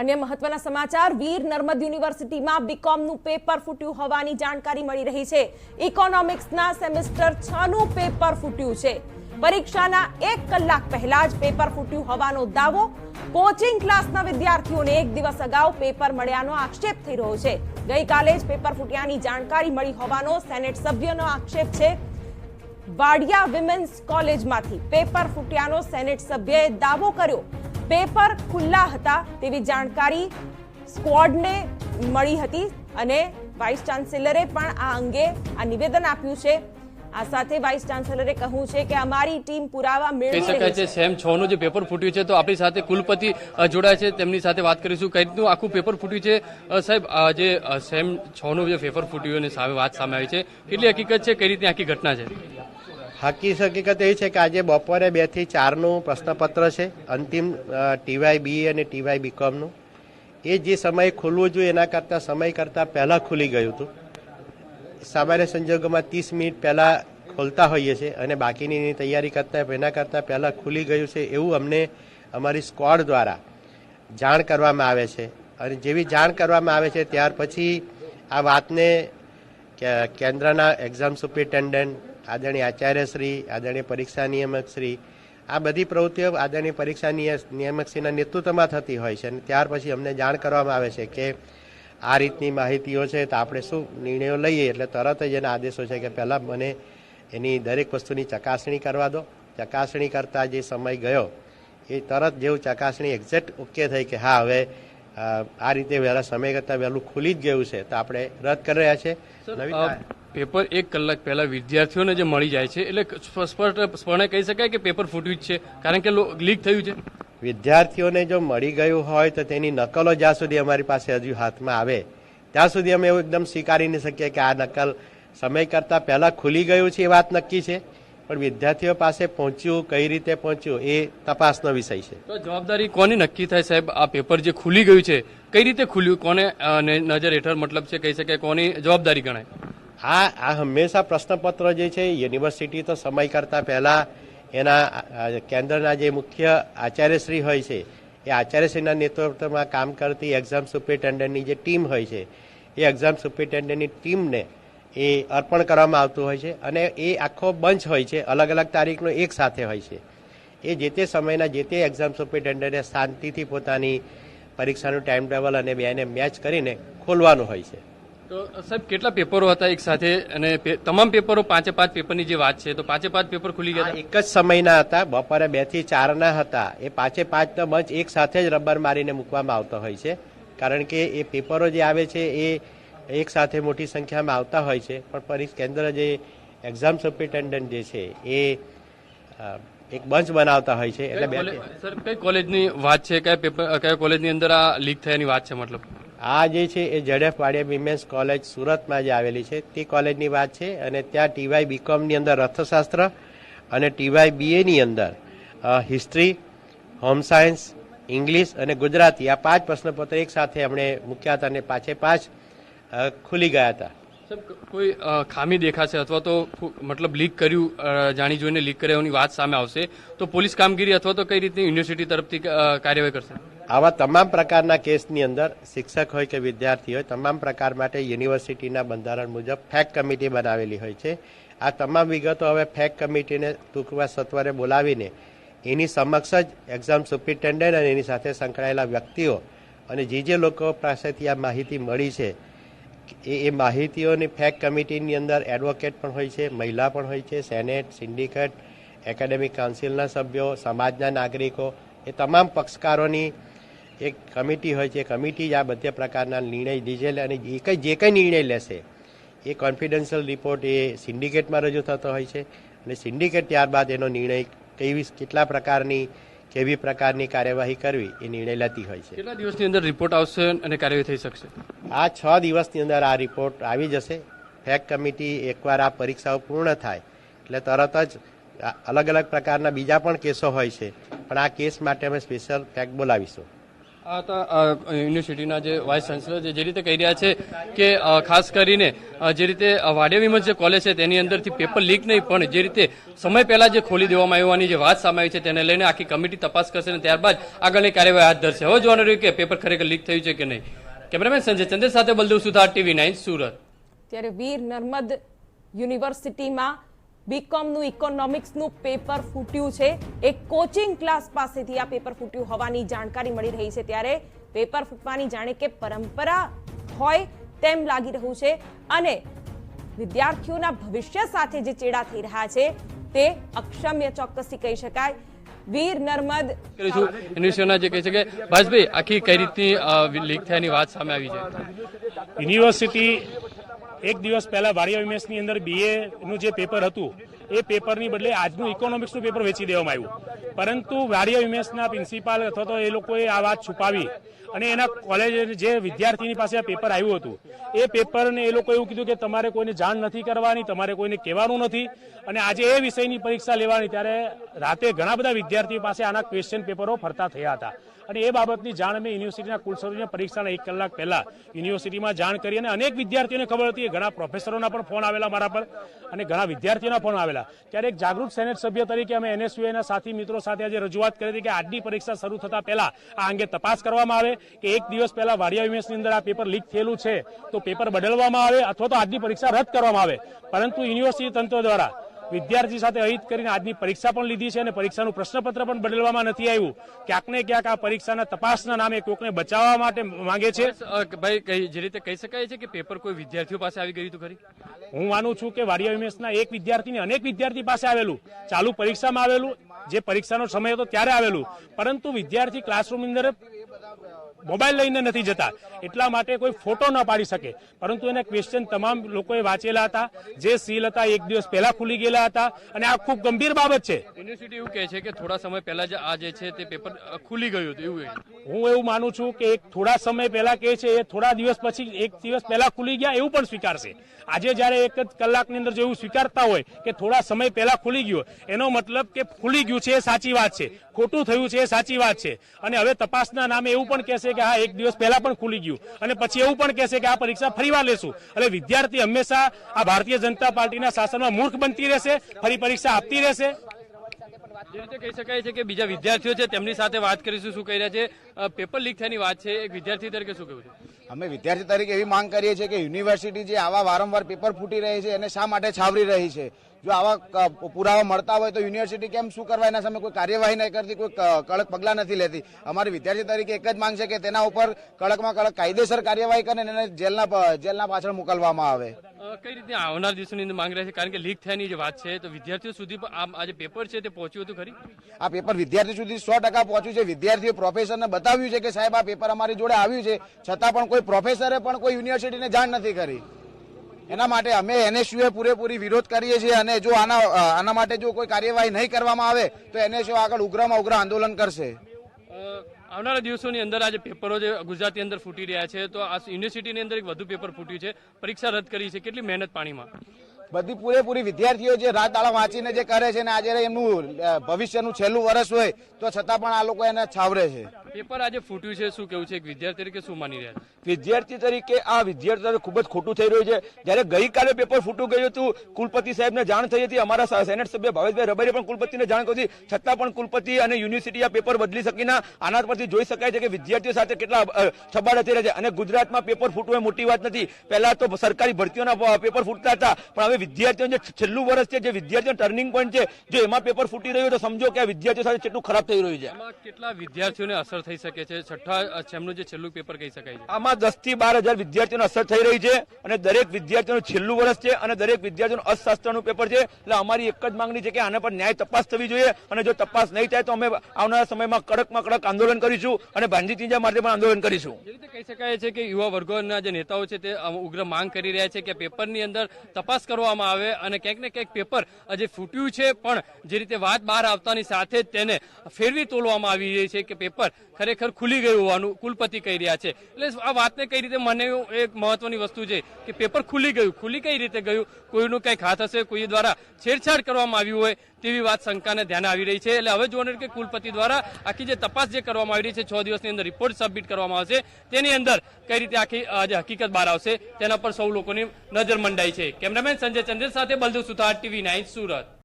अन्य महत्वना समाचार वीर नर्मद यूनिवर्सिटी में बीकॉम पेपर फूट्यु होवानी जानकारी मळी रही है। इकोनॉमिक्सना सेमेस्टर 6 नु पेपर फूट्यु छे। परीक्षाना 1 कलाक पहला ज पेपर फूट्यु होवानो दावो। कोचिंग क्लासना विद्यार्थीओने 1 दिवस अगाऊ पेपर मळ्यानो आक्षेप थई रह्यो छे। गई काले ज पेपर फूट्यानी जानकारी मळी होवानो सेनेट सभ्यनो आक्षेप छे। वाडिया विमेन्स कॉलेजमांथी पेपर फूट्यानो सेनेट सभ्यए दावो कर्यो। पेपर खुल्ला हता तेवी जानकारी स्क्वॉडने मळी हती अने वाइस चांसलरे पण आ अंगे आ निवेदन आप्युं छे। आ साथे वाइस चांसलरे कह્યું છે કે અમારી ટીમ પુરાવા મેળવી રહી છે। સેમ 6 નું જે પેપર ફૂટ્યું છે તો આપણી સાથે કુલપતિ જોડાય છે, તેમની સાથે વાત કરીશું। કઈ રીતનું આખું પેપર ફૂટ્યું છે સાહેબ? જે સેમ 6 નું જે પેપર ફૂટ્યું અને સામે વાત સામે આવી છે, કેટલી હકીકત છે, કઈ રીતની આખી ઘટના છે? હકીકત એ છે કે આજે બપોરે 2 થી 4 નું પ્રશ્નપત્ર છે, અંતિમ ટીવાય બી અને ટીવાય બીકોમ નું। એ જે સમય ખુલવું જોઈએ એના કરતા સમય કરતા પહેલા ખુલી ગયું હતું। સામાન્ય સંજોગોમાં 30 મિનિટ પહેલા ખોલતા હોઈએ છીએ અને બાકીની તૈયારી કરતા એના કરતા પહેલા ખુલી ગયું છે એવું અમને અમારી સ્ક્વોડ દ્વારા જાણ કરવામાં આવે છે। અને જેવી જાણ કરવામાં આવે છે ત્યાર પછી આ વાતને કેન્દ્રના એક્ઝામ સુપ્રિન્ટેન્ડન્ટ, આદરણીય આચાર્યશ્રી, આદરણીય પરીક્ષા નિયામકશ્રી, આ બધી પ્રવૃત્તિઓ આદરણીય પરીક્ષા નિયામકશ્રીના નેતૃત્વમાં થતી હોય છે। અને ત્યાર પછી અમને જાણ કરવામાં આવે છે કે આ રીતની માહિતીઓ છે તો આપણે શું નિર્ણયો લઈએ। એટલે તરત જ એના આદેશો છે કે પહેલાં મને એની દરેક વસ્તુની ચકાસણી કરવા દો। ચકાસણી કરતા જે સમય ગયો એ તરત જેવું ચકાસણી એક્ઝેક્ટ ઓકે થઈ કે હા હવે આ રીતે વહેલા સમય કરતાં વહેલું ખુલી જ ગયું છે તો આપણે રદ કરી રહ્યા છે। પેપર 1 કલાક પહેલા વિદ્યાર્થીઓને જે મળી જાય છે એટલે સ્પષ્ટપણે કહી શકાય કે પેપર ફૂટ્યું જ છે, કારણ કે લીક થયું છે। વિદ્યાર્થીઓને જો મળી ગયું હોય તો તેની નકલો જ્યાં સુધી અમારી પાસે હજુ હાથમાં આવે ત્યાં સુધી અમે એવું એકદમ સ્વીકારી નહીં શકીએ કે આ નકલ સમય કરતાં પહેલાં ખુલી ગયું છે એ વાત નક્કી છે, પણ વિદ્યાર્થીઓ પાસે પહોંચ્યું કઈ રીતે પહોંચ્યું એ તપાસનો વિષય છે। તો જવાબદારી કોની નક્કી થાય સાહેબ? આ પેપર જે ખુલી ગયું છે કઈ રીતે ખુલ્યું, કોને નજર હેઠળ મતલબ છે કહી શકાય, કોની જવાબદારી ગણાય? આ હંમેશા પ્રશ્નપત્ર જે છે યુનિવર્સિટી તો સમય કરતાં પહેલાં એના કેન્દ્રના જે મુખ્ય આચાર્યશ્રી હોય છે એ આચાર્યશ્રીના નેતૃત્વમાં કામ કરતી એક્ઝામ સુપ્રિન્ટેન્ડન્ટની જે ટીમ હોય છે એ એક્ઝામ સુપ્રિન્ટેન્ડન્ટની ટીમને એ અર્પણ કરવામાં આવતું હોય છે। અને એ આખો બંચ હોય છે, અલગ અલગ તારીખનો એક સાથે હોય છે। એ જે તે સમયના જે તે એક્ઝામ સુપ્રિન્ટેન્ડન્ટે શાંતિથી પોતાની પરીક્ષાનું ટાઈમ ટેબલ અને બેને મેચ કરીને ખોલવાનું હોય છે। તો સાહેબ કેટલા પેપરો હતા એક સાથે અને તમામ પેપરો 5-5 પેપરની જે વાત છે તો 5-5 પેપર ખુલી ગયા? એક જ સમયના હતા, બપોરે 2 થી 4 ના હતા। એ 5-5નો બંચ એક સાથે જ રબર મારીને મૂકવામાં આવતો હોય છે, કારણ કે એ પેપરો જે આવે છે એ એક સાથે મોટી સંખ્યામાં આવતા હોય છે, પણ કેન્દ્ર જે એક્ઝામ સુપ્રિન્ટેન્ડન્ટ જે છે એ એક બંચ બનાવતા હોય છે। એટલે સર કઈ કોલેજની વાત છે, કયા કોલેજની અંદર આ લીક થયાની વાત છે? મતલબ આ જે છે એ ZF વાડિયા વિમેન્સ કોલેજ સુરતમાં જે આવેલી છે તે કોલેજની વાત છે। અને ત્યાં ટીવાય બીકોમની અંદર અર્થશાસ્ત્ર અને ટીવાય બીએની અંદર હિસ્ટ્રી, હોમ સાયન્સ, ઇંગ્લિશ અને ગુજરાતી આ 5 પ્રશ્નપત્ર એક સાથે એમણે મૂક્યા હતા અને 5-5 ખુલી ગયા હતા। કોઈ ખામી દેખાશે અથવા તો મતલબ લીક કર્યું, જાણી જોઈને લીક કર્યાની વાત સામે આવશે તો પોલીસ કામગીરી અથવા તો કઈ રીતની યુનિવર્સિટી તરફથી કાર્યવાહી કરશે? આવા તમામ પ્રકારના કેસની અંદર શિક્ષક હોય કે વિદ્યાર્થી હોય તમામ પ્રકાર માટે યુનિવર્સિટીના બંધારણ મુજબ ફેક કમિટી બનાવેલી હોય છે। આ તમામ વિગતો હવે ફેક કમિટીને ટૂંકમાં સત્વરે બોલાવીને એની સમક્ષ જ એક્ઝામ સુપ્રિન્ટેન્ડન્ટ અને એની સાથે સંકળાયેલા વ્યક્તિઓ અને જે લોકો પાસેથી આ માહિતી મળી છે એ માહિતીઓની ફેક કમિટીની અંદર એડવોકેટ પણ હોય છે, મહિલા પણ હોય છે, સેનેટ, સિન્ડિકેટ, એકેડેમિક કાઉન્સિલના સભ્યો, સમાજના નાગરિકો, એ તમામ પક્ષકારોની એક કમિટી હોય છે। કમિટી જ આ બધા પ્રકારના નિર્ણય લીધે અને જે કંઈ નિર્ણય લેશે એ કોન્ફિડન્શિયલ રિપોર્ટ એ સિન્ડિકેટમાં રજૂ થતો હોય છે અને સિન્ડિકેટ ત્યારબાદ એનો નિર્ણય કેટલા પ્રકારની કેવી પ્રકારની કાર્યવાહી કરવી એ નિર્ણય લેતી હોય છે। કેટલા દિવસની અંદર રિપોર્ટ આવશે અને કાર્યવાહી થઈ શકશે? આ 6 દિવસની અંદર આ રિપોર્ટ આવી જશે। ફેક કમિટી એકવાર આ પરીક્ષાઓ પૂર્ણ થાય એટલે તરત જ અલગ અલગ પ્રકારના બીજા પણ કેસો હોય છે, પણ આ કેસ માટે અમે સ્પેશિયલ ફેક બોલાવીશું। આ તો યુનિવર્સિટીના જે વાઇસ ચાન્સલર જે રીતે કહી રહ્યા છે કે ખાસ કરીને જે રીતે વાડિયા વિમર્શ જે કોલેજ છે તેની અંદરથી પેપર લીક નહીં, પણ જે રીતે સમય પહેલા જે ખોલી દેવામાં આવવાની જે વાત સામે આવી છે તેને લઈને આખી કમિટી તપાસ કરશે અને ત્યારબાદ આગળની કાર્યવાહી હાથ ધરશે. હવે જોવાનું રહ્યું કે પેપર ખરેખર લીક થયું છે કે નહીં. કેમેરામેન સંજય ચંદ્ર સાથે બલદેવ સુથાર, TV9 સુરત. ત્યારે વીર નર્મદ યુનિવર્સિટીમાં બીકોમનું ઇકોનોમિક્સનું પેપર ફૂટ્યું છે. એક કોચિંગ ક્લાસ પાસેથી આ પેપર ફૂટ્યું હોવાની જાણકારી મળી રહી છે. ત્યારે પેપર ફૂટવાની જાણે કે પરંપરા હોય તેમ લાગી રહ્યું છે અને વિદ્યાર્થીઓના ભવિષ્ય સાથે જે ચેડા થઈ રહ્યા છે તે અક્ષમ્ય ચોક્કસથી કહી શકાય. વીર નર્મદ કરીશું યુનિવર્સિટીના જે કહે છે કે ભાસભાઈ આખી કઈ રીતની લીક થયાની વાત સામે આવી છે. યુનિવર્સિટી એક દિવસ પહેલા વાડિયા વિમેસની અંદર BA નું જે પેપર હતું એ પેપરની બદલે આજનું ઇકોનોમિક્સનું પેપર વેચી દેવામાં આવ્યું, પરંતુ વાડિયા વિમેસના પ્રિન્સિપાલ અથવા તો એ લોકોએ આ વાત છુપાવી અને એના કોલેજ જે વિદ્યાર્થીની પાસે આ પેપર આવ્યું હતું એ પેપરને એ લોકો એવું કીધું કે તમારે કોઈને જાણ નથી કરવાની, તમારે કોઈને કહેવાનું નથી. અને આજે એ વિષયની પરીક્ષા લેવાની ત્યારે રાતે ઘણા બધા વિદ્યાર્થીઓ પાસે આના ક્વેશ્ચન પેપરો ફરતા થયા હતા અને એ બાબતની જાણ મેં યુનિવર્સિટીના કુલસર્જને પરીક્ષાના 1 કલાક પહેલા યુનિવર્સિટીમાં જાણ કરી અને અનેક વિદ્યાર્થીઓને ખબર હતી. ઘણા પ્રોફેસરોના પણ ફોન આવેલા મારા પર અને ઘણા વિદ્યાર્થીઓના ફોન આવેલા. ત્યારે એક જાગૃત સેનેટ સભ્ય તરીકે અમે NSUના સાથી મિત્રો સાથે આજે રજૂઆત કરી હતી કે આજની પરીક્ષા શરૂ થતા પહેલા આ અંગે તપાસ કરવામાં આવે કે એક દિવસ પહેલા વાડિયા વિમેસની અંદર આ પેપર લીક થયેલું છે તો પેપર બદલવામાં આવે અથવા તો આજની પરીક્ષા રદ કરવામાં આવે. પરંતુ યુનિવર્સિટી તંત્ર દ્વારા વિદ્યાર્થી સાથે અહિત કરીને આજની પરીક્ષા પણ લીધી છે અને પરીક્ષાનું પ્રશ્નપત્ર પણ બદલવામાં નથી આવ્યું. ક્યાંક ને ક્યાંક આ પરીક્ષાના તપાસના નામે કોકને બચાવવા માટે માંગે છે. ભાઈ જે રીતે કહી શકાય છે કે પેપર કોઈ વિદ્યાર્થીઓ પાસે આવી ગયું હતું ખરી? હું માનું છું કે વાડિયા વિમેસના એક વિદ્યાર્થીને અનેક વિદ્યાર્થી પાસે આવેલું, ચાલુ પરીક્ષામાં આવેલું, જે પરીક્ષાનો સમય હતો ત્યારે આવેલું, પરંતુ વિદ્યાર્થી ક્લાસરૂમની અંદર મોબાઈલ લઈને નથી જતા એટલા માટે કોઈ ફોટો ન પાડી શકે. પરંતુ એના ક્વેશ્ચન તમામ લોકોએ વાંચેલા હતા, જે સીલ હતા એક દિવસ પહેલા ખુલી ગયેલા હતા અને આ ખૂબ ગંભીર બાબત છે. યુનિવર્સિટી એવું કહે છે કે થોડા સમય પહેલા જ આ જે છે તે પેપર ખુલી ગયું હતું એવું. હું એવું માનું છું કે એક થોડા સમય પહેલા કહે છે એ થોડા દિવસ પછી 1 દિવસ પહેલા ખુલી ગયા એવું પણ સ્વીકારશે. આજે જયારે 1 જ કલાકની અંદર જો એવું સ્વીકારતા હોય કે થોડા સમય પહેલા ખુલી ગયો, એનો મતલબ કે ખુલી ગયું છે એ સાચી વાત છે, ખોટું થયું છે એ સાચી વાત છે. અને હવે તપાસના નામે એવું પણ કહેશે કે હા 1 દિવસ પહેલા પણ ખુલી ગયું અને પછી એવું પણ કહેશે કે આ પરીક્ષા ફરીવાર લેશું. એટલે વિદ્યાર્થી હંમેશા આ ભારતીય જનતા પાર્ટીના શાસનમાં મૂર્ખ બનતી રહેશે, ફરી પરીક્ષા આપતી રહેશે. જે રીતે કહી શકાય છે કે બીજા વિદ્યાર્થીઓ છે તેમની સાથે વાત કરીશું શું કહી રહ્યા છે. પેપર લીક થયાની વાત છે, એક વિદ્યાર્થી તરીકે શું કહ્યું છે? અમે વિદ્યાર્થી તરીકે એવી માંગ કરીએ છીએ કે યુનિવર્સિટી જે આવા વારંવાર પેપર ફૂટી રહી છે એને શા માટે છાવરી રહી છે? જો આવા પુરાવા મળતા હોય તો યુનિવર્સિટી કેમ શું કરવા એના સામે કોઈ કાર્યવાહી નહીં કરતી, કોઈ કડક પગલાં નથી લેતી? અમારી વિદ્યાર્થી તરીકે એક જ માંગ છે કે તેના ઉપર કડકમાં કડક કાયદેસર કાર્યવાહી કરે અને એને જેલના પાછળ મોકલવામાં આવે. કઈ રીતે આવનાર દિવસોની અંદર માંગ રહે છે? કારણ કે લીક થયાની જે વાત છે તો વિદ્યાર્થીઓ સુધી આ જે પેપર છે તે પહોંચ્યું હતું ખરી? આ પેપર વિદ્યાર્થી સુધી 100% પહોંચ્યું છે. વિદ્યાર્થીઓ પ્રોફેસરને બતાવ્યું છે કે સાહેબ આ પેપર અમારી જોડે આવ્યું છે, છતાં પણ કોઈ પ્રોફેસરે પણ કોઈ યુનિવર્સિટીને જાણ નથી કરી. એના માટે અમે NSUએ પૂરેપૂરી વિરોધ કરીએ છીએ અને જો આના માટે જો કોઈ કાર્યવાહી નહીં કરવામાં આવે તો NSU આગળ ઉગ્રમાં ઉગ્ર આંદોલન કરશે. આવનારા દિવસોની અંદર આજે પેપરો જે ગુજરાતની અંદર ફૂટી રહ્યા છે તો આ યુનિવર્સિટીની અંદર એક વધુ પેપર ફૂટ્યું છે, પરીક્ષા રદ કરી છે, કેટલી મહેનત પાણીમાં? બધી પૂરેપૂરી વિદ્યાર્થીઓ જે રાત દાડા વાંચીને જે કરે છે ને આજે એમનું ભવિષ્યનું છેલ્લું વર્ષ હોય તો છતાં પણ આ લોકો એને છાવરે છે. પેપર આજે ફૂટ્યું છે, શું કેવું છે એક વિદ્યાર્થી તરીકે, શું માની રહ્યા છે? વિદ્યાર્થી તરીકે આ વિદ્યાર્થી ખૂબ જ ખોટું થઈ રહ્યું છે. જ્યારે ગઈકાલે પેપર ફૂટું ગયું હતું, કુલપતિ સાહેબને જાણ થઈ હતી, અમારા સેનેટ સભ્ય ભાવેશભાઈ રબારીએ પણ કુલપતિને જાણ કરી, છતાં પણ કુલપતિ અને યુનિવર્સિટી આ પેપર બદલી શકી ના. આના પરથી જોઈ શકાય છે કે વિદ્યાર્થીઓ સાથે કેટલા છબાડા થઈ રહ્યા છે. અને ગુજરાતમાં પેપર ફૂટવું એ મોટી વાત નથી. પહેલા તો સરકારી ભરતીઓના પેપર ફૂટતા હતા, પણ હવે વિદ્યાર્થીઓને જે છેલ્લું વર્ષ છે, જે વિદ્યાર્થીઓ ટર્નિંગ પોઈન્ટ છે, જો એમાં પેપર ફૂટી રહ્યું તો સમજો કે આ વિદ્યાર્થીઓ સાથે કેટલું ખરાબ થઈ રહ્યું છે. આમાં કેટલા વિદ્યાર્થીઓને અસર થઈ શકે છે? છઠ્ઠા સેમનું જે છેલ્લું પેપર કહી શકાય છે, આમાં 10 થી 12 હજાર વિદ્યાર્થીઓને અસર થઈ રહી છે અને દરેક વિદ્યાર્થીઓનું છેલ્લું વર્ષ છે અને દરેક વિદ્યાર્થીઓનું અર્થશાસ્ત્રનું પેપર છે. એટલે અમારી એક જ માંગણી છે કે આના પર ન્યાય તપાસ થવી જોઈએ અને જો તપાસ નહીં થાય તો અમે આવનારા સમયમાં કડકમાં કડક આંદોલન કરીશું અને ભાંજી ત્રીજા માટે પણ આંદોલન કરીશું. જે રીતે કહી શકાય છે કે યુવા વર્ગોના જે નેતાઓ છે તે ઉગ્ર માંગ કરી રહ્યા છે કે પેપરની અંદર તપાસ કરવામાં આવે અને ક્યાંક ને ક્યાંક પેપર જે ફૂટ્યું છે પણ જે રીતે વાત બહાર આવતાની સાથે જ તેને ફેરવી તોલવામાં આવી રહી છે કે પેપર ખરેખર ખુલી ગયું હોવાનું કુલપતિ કહી રહ્યા છે. એટલે આ વાતને કઈ રીતે મને એક મહત્વની વસ્તુ છે કે પેપર ખુલી ગયું, ખુલી કઈ રીતે ગયું, કોઈનું કંઈક હાથ હશે, કોઈ દ્વારા છેડછાડ કરવામાં આવ્યું હોય તેવી વાત શંકાને ધ્યાને આવી રહી છે. એટલે હવે જોવાનું કે કુલપતિ દ્વારા આખી જે તપાસ જે કરવામાં આવી રહી છે 6 દિવસની અંદર રિપોર્ટ સબમિટ કરવામાં આવશે, તેની અંદર કઈ રીતે આખી જે હકીકત બહાર આવશે તેના પર સૌ લોકોની નજર મંડાઈ છે. કેમેરામેન સંજય ચંદ્ર સાથે બલદેવ સુથાર, TV9 સુરત.